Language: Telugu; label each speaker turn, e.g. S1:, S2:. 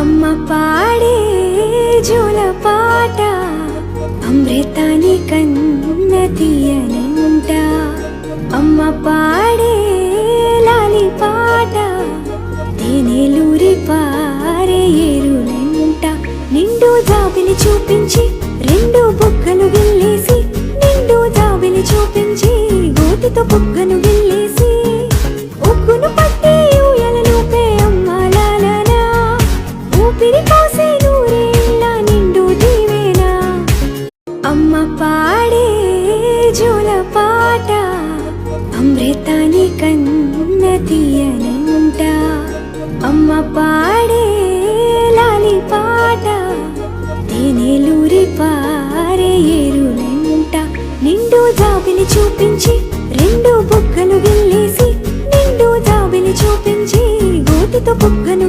S1: అమ్మ పాడే జోల పాట అమృతాని కన్న తీయనంట. అమ్మ పాడే లాలి పాట తేనెలూరి పారే ఏరులంట. నిండు జాబిలి చూపించి రెండు బుగ్గలు గిల్లేసి, నిండు జాబిలి చూపించి గోతితో బుగ్గను గిల్లేసి, ఉగ్గును పట్టి ఊయలను పే అమ్మ లాలనా, ఊపిరి పోసే నూరేళ్ళ నిండు దీవేనా. అమ్మ పాడే జోల పాట అమృతాని కన్న తీయనంట. అమ్మ పాడే లాలి పాట తేనెలూరి పారే ఏరులంట. నిండు జాబిలి చూపించి రెండు బుగ్గలు గిల్లేసి, నిండు జాబిలి చూపించి గోతితో బుగ్గను